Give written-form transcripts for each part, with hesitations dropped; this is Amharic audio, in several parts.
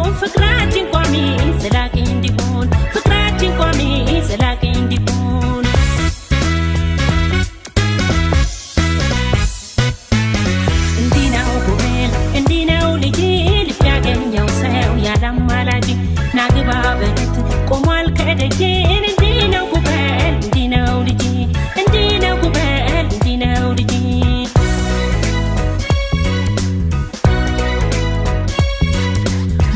እንዲሆን ፍቅራችን ቋሚ ዘላቂ እንዲሆን ፍቅራችን ቋሚ ዘላቂ እንዲሆን እንዲናው ጉበል እንዲናው ልጅ ልብ ያገኘው ሰው ያላማላጅ ናግባ በለት ቆሟል ከደጅ እንዲናው ጉበል እንዲናው ልጅ እንዲናው ጉበል እንዲናው ልጅ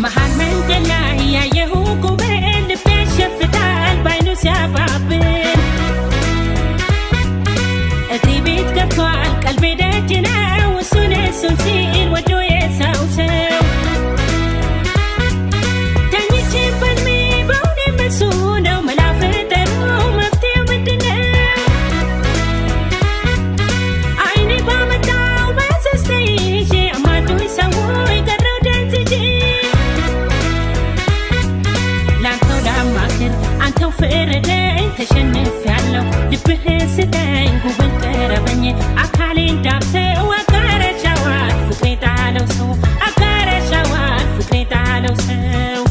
መሃል መንገድ ላይ ያየሁ ጉበል ልብ ያሸፍታል ባይኑ ሲያባብል እግሬ ቤት ገብቷል ቀልቤ ደጅ ነው እሱን ሲል ወዶ የሰው ሰው ተኝቼበት በእውኔ መልሱ ነው መላ ፈጠሩ መፍትሄው ምንድነው አይኔ ባመጣው በሰስተ ይዤ አማዱኝ ሰዎች ቀረው ደንዝዤ ላንተው ላማክር አንተው ፍረደኝ ተሸንፌያለሁ ልብህን ስጠኝ ጉብል ቀረበኝ አካሌን ዳብሰው አጋረሻዋል ፍቅሬ ጣለው ሰው አጋረሻዋል ፍቅሬ ጣለው ሰው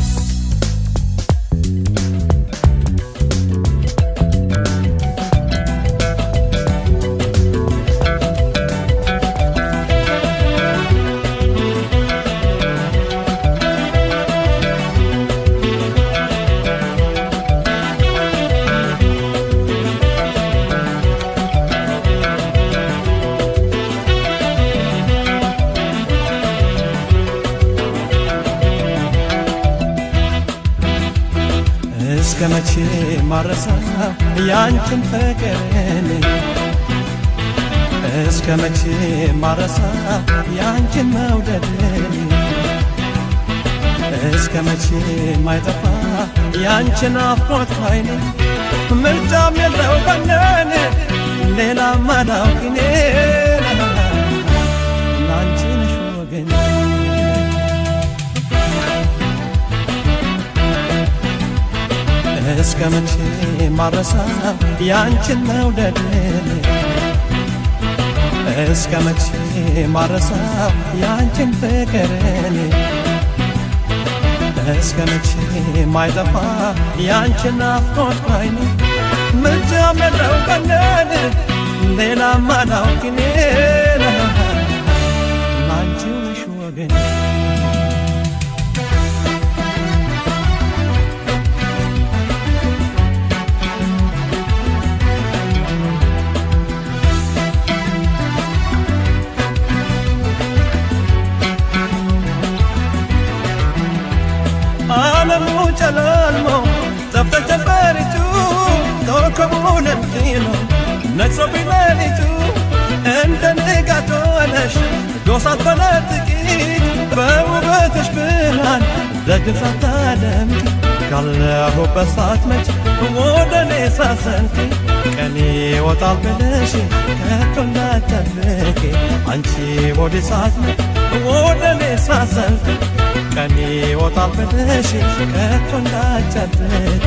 እስከ መቼ ማረሳ ያንቺን ፍቅርን እስከ መቼ ማረሳ ያንቺን መውደድን እስከ መቼ ማይጠፋ ያንቺን አፍቆት ኃይል ምርጫም የለው በነን ሌላ ማዳውኪኔ ላንቺ ነሽ ወገን እስከ መቼ ማረሳ ያንቺን መውደድን እስከ መቼ ማረሳ ያንቺን ፍቅርን እስከ መቼ ማይጠፋ ያንቺን ናፍቆት ኃይል ምርጫም የለው በነን ሌላ ማዳውኪኔ ላንቺ ነሽ ወገን ዓለሙ ጨለልሞ ጠፍተሽ ጀንበሪቱ ኮከቡን እንዲኖ ነግሶብኝ ሌሊቱ እንደ ንጋት ሆነሽ ጎሳት በነጥቂ በውበትሽ ብርሃን ደግፍ ሳታደምቂ ካለሁበት ሳትመጪ ወደ እኔ ሳትዘልቂ ቀኔ ይወጣል ብለሽ ከቶ እንዳትጠብቂ አንቺ ወደ ሳትመጪ ወደ እኔ ሳትዘልቂ ቀኔ ይወጣል ብለሽ ከቶ እንዳትጠብቂ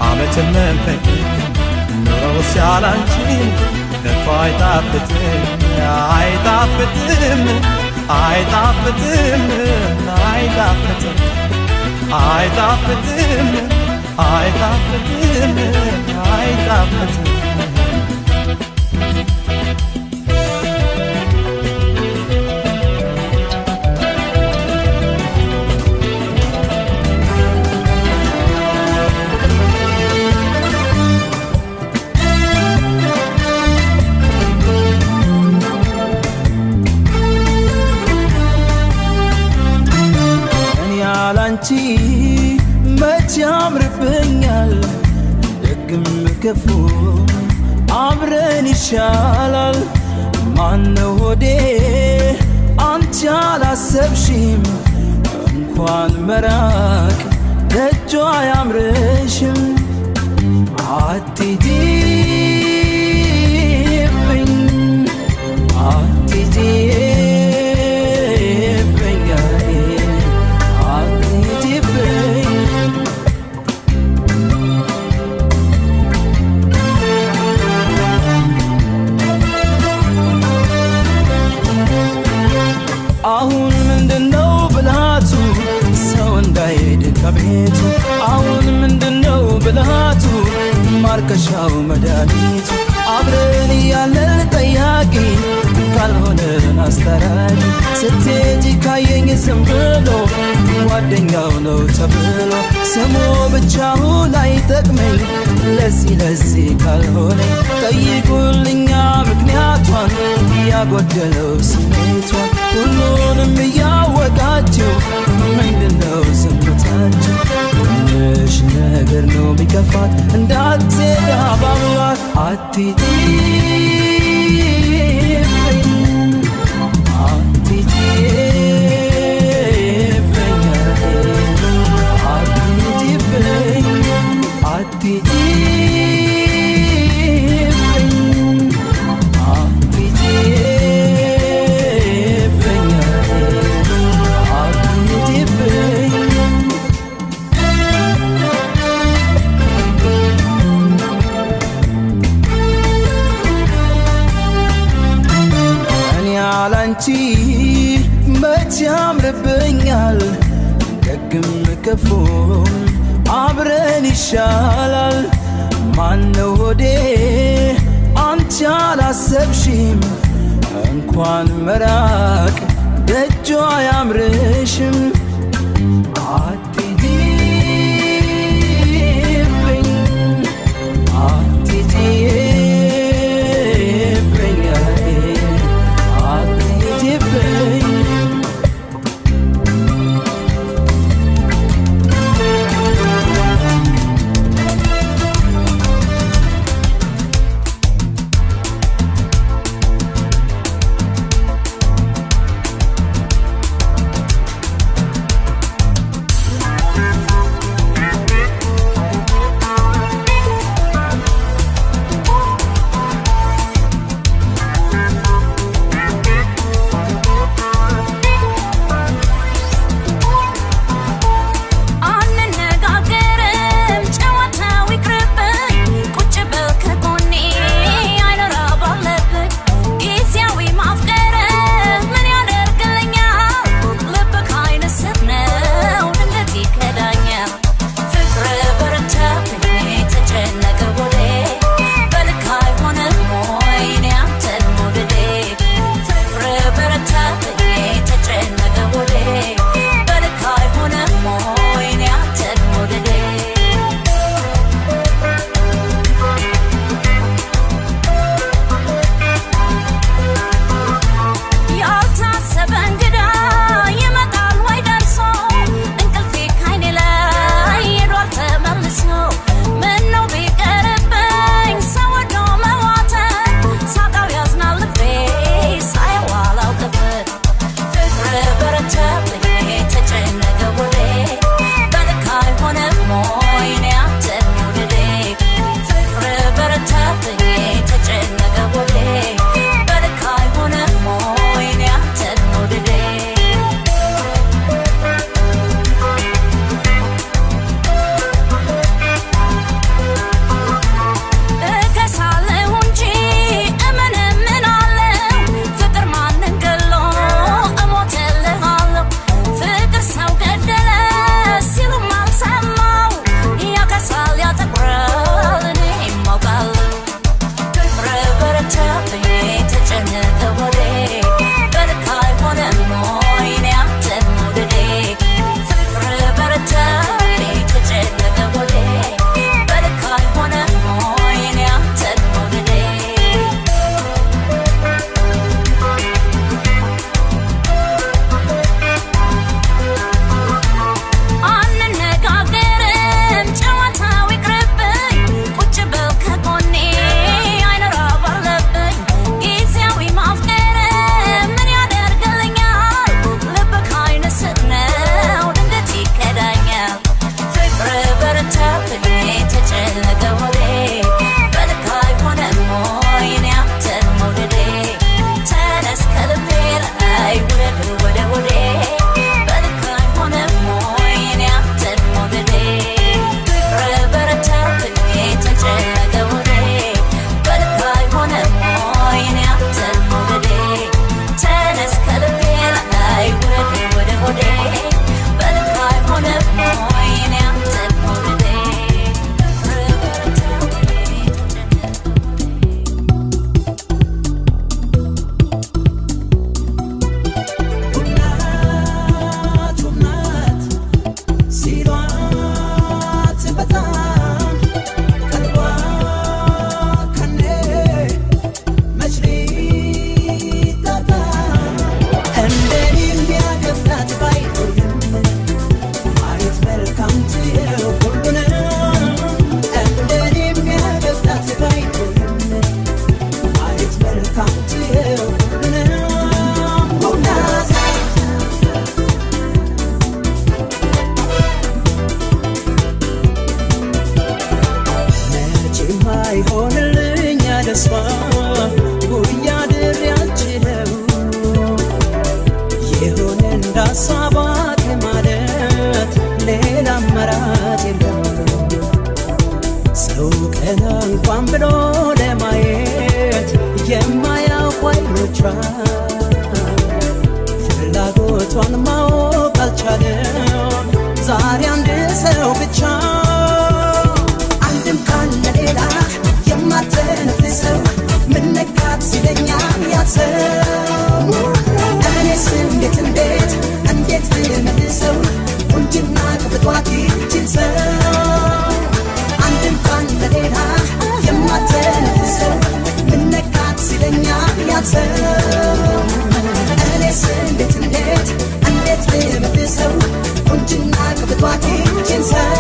ዓመትን መንፈቅ ኑሮው ሲያላንቺን ከቶ አይጣፍጥም አይጣፍጥም አይጣፍጥም አይጣፍጥም አይጣፍጥም አይጣፍጥም አይጣፍጥም ያላንቺ መች ያምርብኛል ደግም ክፉ አብረን ይሻላል ማነው ሆዴ አንቺ አላሰብሽም እንኳን መራቅ ደጇ አያምርሽም አትሂጂብኝ አትሂጂብኝ አትሂጂብኝ አሁን ምንድነው ብልሃቱ ሰው እንዳይሄድ ከቤቱ አሁን ምንድነው ብልሃቱ ማርከሻው መድኃኒቱ አብረን እያለን ጠያቂ ካልሆነን አስታራቂ ስትሄጂ ካየኝ ዝም ብሎ ጓደኛው ነው ተብሎ ስሙ ብቻውን አይጠቅመኝ ለዚህ ካልሆነ ጠይቁልኛ ምክንያቷን ያጎደለው ስሜቷን ሁሉንም እያወቃችሁ ምንድነው ዝምታችሁ ትንሽ ነገር ነው ቢከፋት እንዳትሄድ አባብሏት አትሂጂብኝ አትሂጂብኝ አትሂጂብኝ አትሂጂብኝ አትሂጂብኝ አትሂጂብኝ እኔ ያላንቺ መቼ ያምርብኛል ደግም ክፉም አብረን ይሻላል ማነው ሆዴ አንቺ አላሰብሽም እንኳን መራቅ ደጇ አያምርሽም አትሂጂብኝ አትሂጂብኝ አትሂጂብኝ ይፍራ ፍላጎቷን ማወቅ አልቻለም ዛሬ አንድ ሰው ብቻ አንድም ካለ ሌላ የማትነፍሰው ምን ነካት ሲለኛል ያሰው እኔስ እንዴት ልመልሰው ቁንጅና ቅብጧት ይችን ሰው አንድም ካለ ሌላ የማትነፍሰው ምን ነካት ሲለኛል ያሰው እኔስ እንዴት ልመልሰው ቁንጅና ቅብጧት ይችን ሰው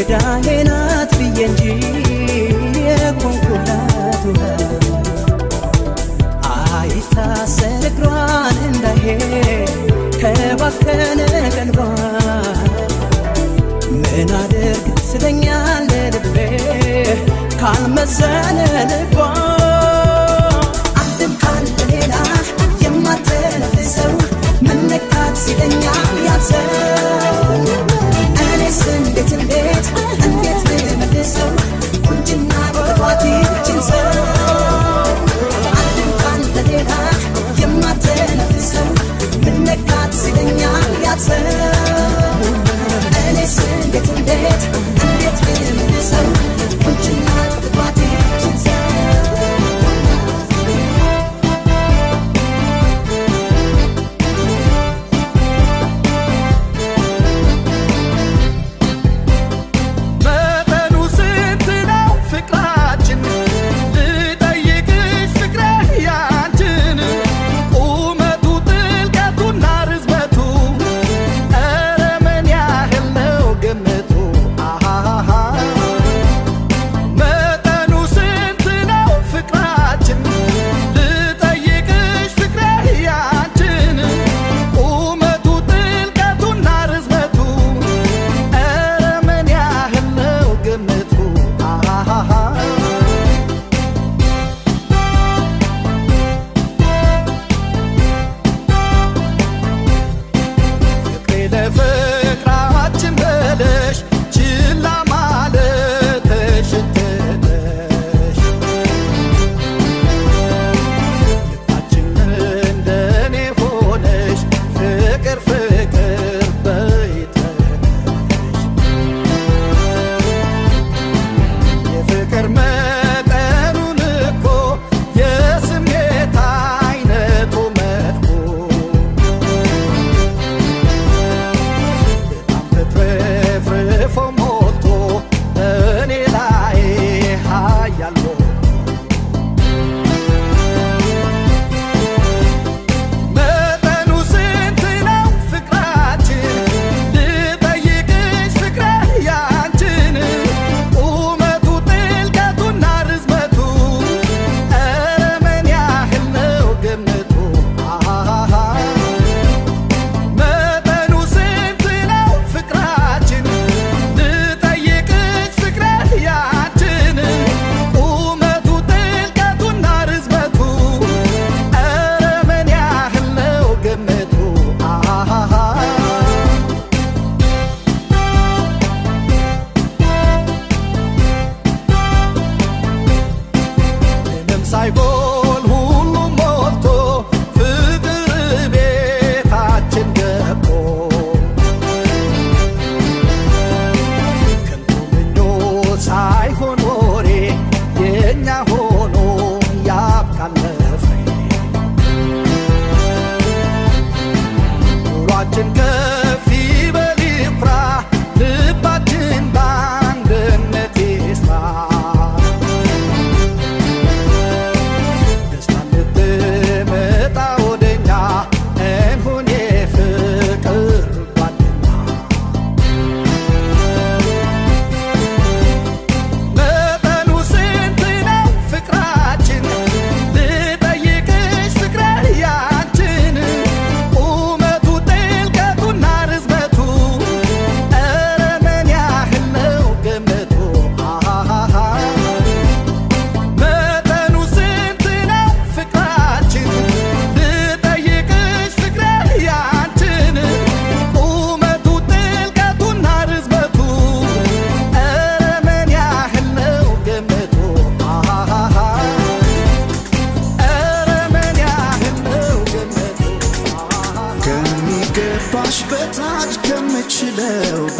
ዳሄናት ብዬ እንጂ የኮንኩላት አይታሰር እግሯን እንዳይሄድ ከባከነ ቀልቧ ምን አድርግ ስለኛል ልቤ ካልመዘነ ልቧ አንድም ካለ ሌላ የማትነፍሰው ምን ነካት ሲለኛል ያሰው እኔስ እንዴት ልመልሰው ቁንጅና ቅብጧት ይችን ሰው አንድም ካለ ሌላ የማትነፍሰው ምን ነካት ሲለኛል ያሰው እኔስ እንዴት ልመልሰው ቁንጅና ቅብጧት ይችን ሰው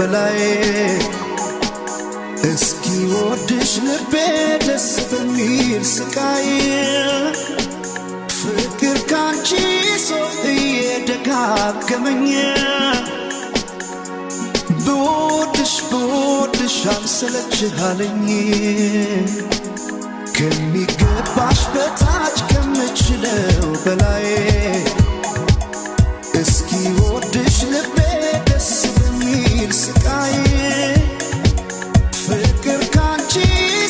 በላይ እስኪ ወድሽ ልቤ ደስ በሚል ስቃይ ፍቅር ካንቺ ሰው እየደጋገመኝ ብወድሽ አልሰለችሃለኝ ከሚገባሽ በታች ከምችለው በላይ እስኪ ወድሽ ልቤ ደስ በሚል ስቃይ ፍቅር ካንቺ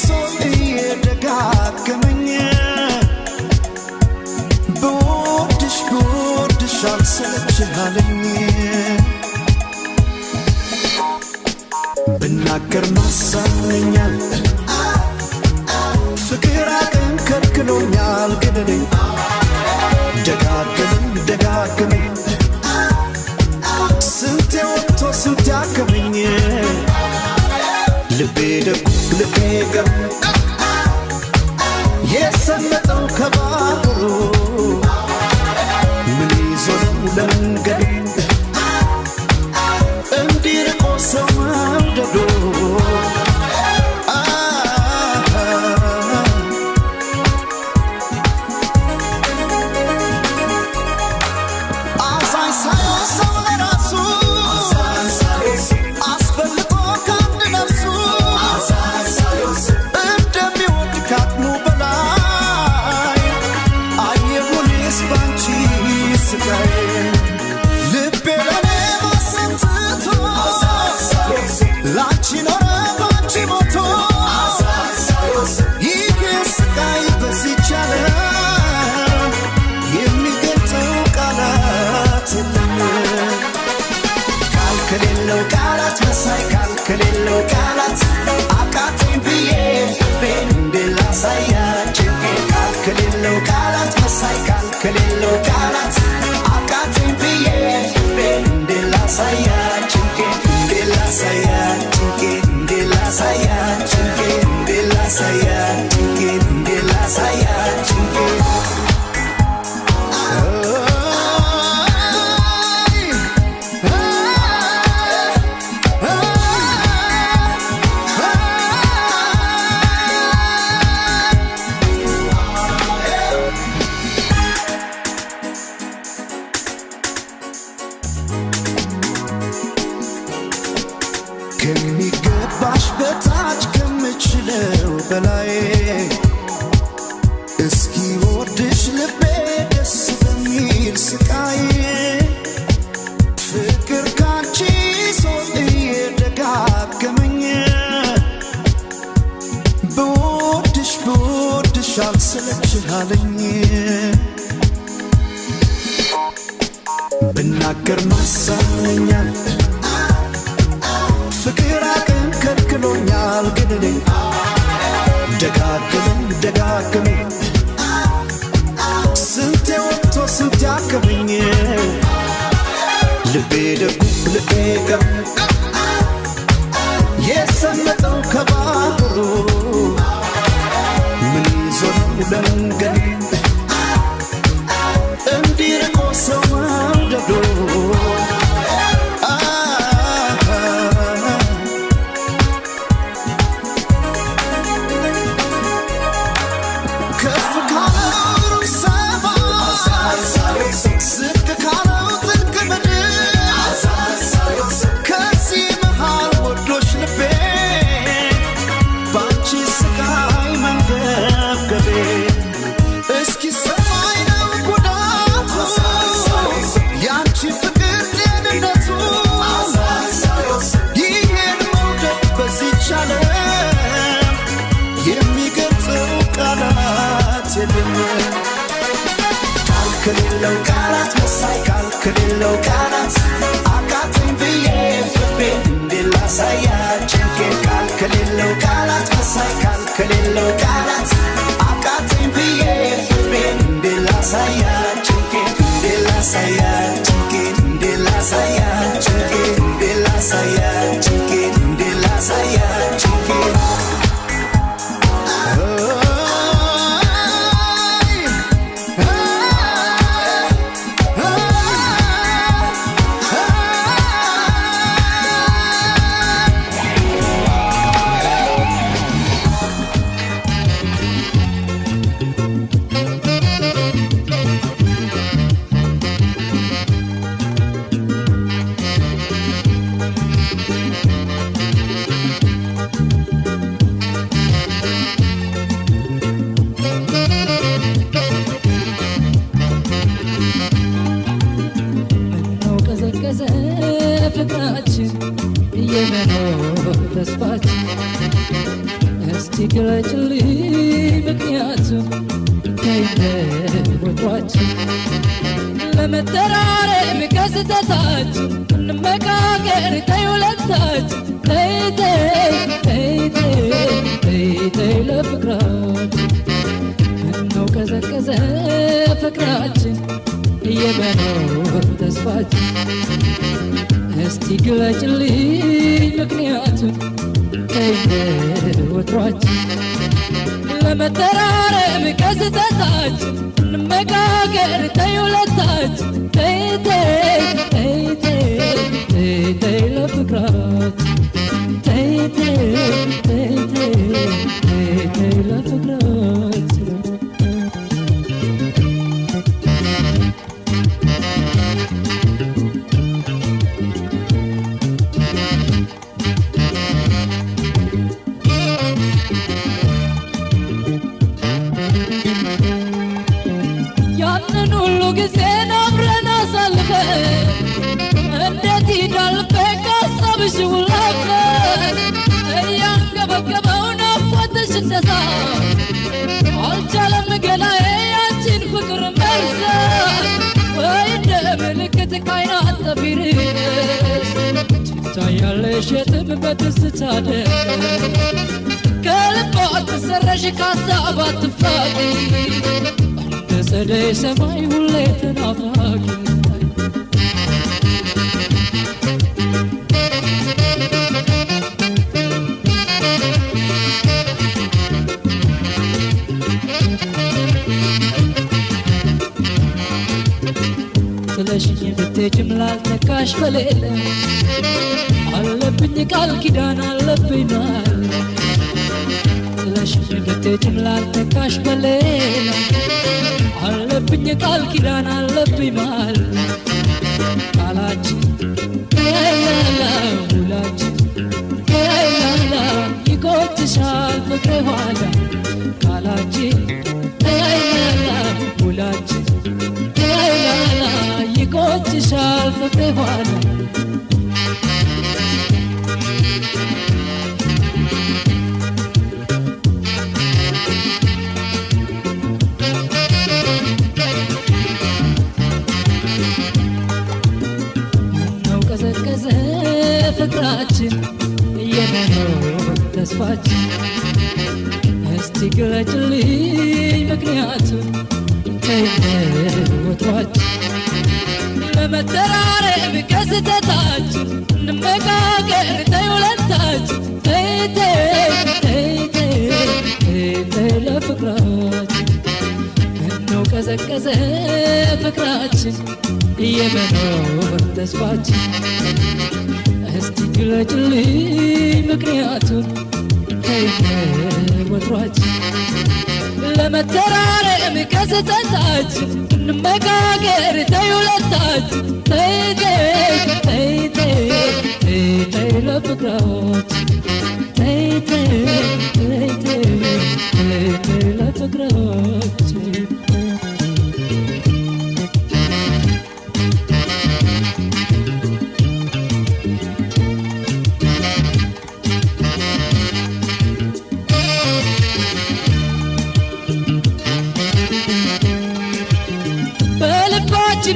ሰው እየደጋገመኝ ብወድሽ አልሰለችሃለኝ ብናገር ማሳመኛል ፍቅር አቅም ከልክሎኛል ግን እኔ ደጋግመኝ ስንቴ ወጥቶ ስንቴ አከመኝ ልቤ ደጉ ልቤ ገብ የሰመጠው ከባህሩ ምን ይዞ ነው ለመንገዱ እንዲርቆ ሰው መውደዱ ከሌለው ቃላት አቃተኝ ብዬ ፍቅሬን እንድላሳያችሁ ከሌለው ቃላት መሳይ ከሌለው ቃላት አቃተኝ ብዬ ፍቅሬን እንድላሳያችሁ እንድላሳያችሁ ከሚገባሽ በታች ከምችለው በላይ እስኪ ወድሽ ልቤ ደስ በሚል ስቃይ ፍቅር ካንቺ ሰው እየደጋገመኝ ብወድሽ አልሰለችሃለኝ ብናገር ማሳመኛል ፍቅር አቅም ከልክሎኛል ግን እኔ ደጋግመኝ ስንቴ ወጥቶ ስንቴ አከመኝ ልቤ ደጉ ልቤ ገብ የሰመጠው ከባህሩ ምን ይዞ ነው ለመንገዱ እንዲርቆ ሰው መውደዱ ከሌለው ቃላት መሳይ ከሌለው ቃላት አቃተኝ ብዬ ፍቅሬን እንድላሳያችሁ ከሌለው ቃላት መሳይ ከሌለው ቃላት አቃተኝ ብዬ ፍቅሬን እንድላሳያችሁ ግለጭልኝ ምክንያቱም ከይወቷችን ለመተራረም ከስተታችን እንመካከር ተይ ሁለታችን ተይ ተይ ተይ ተይ ተይ ለፍቅራችን ምነው ቀዘቀዘ ፍቅራችን የመኖር ተስፋችን እስቲ ግለጭልኝ ምክንያቱም ከይወቷችን ለመተራረም ከስተታችን እንመካከር ተይ ሁለታችን ተይ ተይ ተይ ተይ ተይ ለፍቅራችን ተይ ተይ ተይ ተይ ተይ ለፍቅራችን አልቻለም ገላዬ ያንቺን ፍቅር መርሳት ወይ እንደ ምልክት ካይናት ጠፊርሽ ትታያለሽ የትም በትዝታ ከልቧ ትሰረሽ ከሀሳብ አትፋቂ እንደ ጸደይ ሰማይ ሁሌ ተናፋቂ ጥለሽኝ ብትሄጂም ላልተካሽ በሌለ አለብኝ ቃል ኪዳን አለብኝ ማል ጥለሽኝ ብትሄጂም ላልተካሽ በሌለ አለብኝ ቃል ኪዳን አለብኝ ማል ቃላችን ላላ ውላችን ላላ ይቆጭሻል ፍቅሬ ኋላ ቃላችን ላላ ውላችን ላላ ይቆጭሻል ፍቅሬ ኋላ ምነው ቀዘቀዘ ፍቅራችን የመኖር ተስፋችን እስቲ ግለጭልኝ ምክንያቱም ከይወቷችን ለመተራረም ከስተታችን እንመካከር ተይ ሁለታችን ተይ ተይ ተይ ተይ ተይ ለፍቅራችን ምነው ቀዘቀዘ ፍቅራችን የመኖር ተስፋችን እስቲ ግለጭልኝ ምክንያቱም ከይወቷችን ለመተራረም ከስተታችን እንመካከር ተይ ሁለታችን ተይ ተይ ተይ ተይ ተይ ለፍቅራችን ተይ ተይ ተይ ተይ ተይ ለፍቅራችን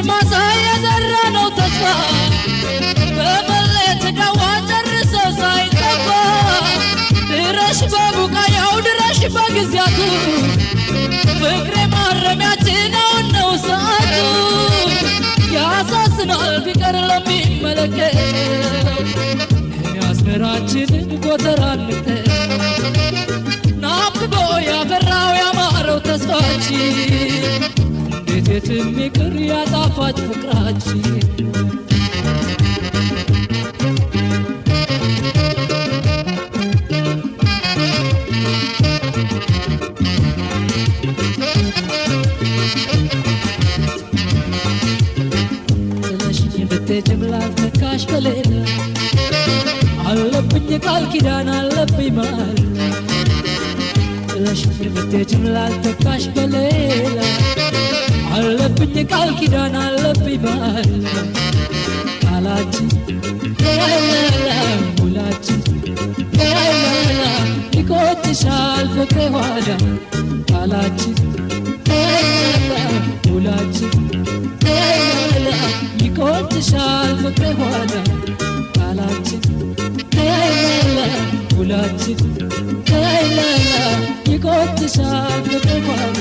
ማሳ የዘራነው ተስፋ በመለየት ደዋ ጨርሶ ሳይጠፋ ድረሽ በቡቃያው ድረሽ በጊዜያቱ ፍቅሬ ማረሚያችን አሁን ነው ሰዓቱ ያሳዝናል ቢቀር ለሚመለከተው አዝመራችንን ጎተራ እንተው ናፍቆ ያፈራው ያማረው ተስፋችን እንዴት የትም ይቅር ያጣፋጭ ፍቅራችን ጥለሽኝ ብትሄጂም ላልተካሽ በሌላ አለብኝ ቃል ኪዳን አለብኝ ማል ጥለሽኝ ብትሄጂም ላልተካሽ በሌላ አለብኝ ቃል ኪዳን አለብኝ ማል ቃላችን ላላ ውላችን ላላ ይቆጭ ይቆጭሻል ፍቅሬ ኋላ ቃላችን ውላችን ይቆጭሻል ፍቅሬ ኋላ ቃላችን ውላችን ይቆጭሻል ፍቅሬ ኋላ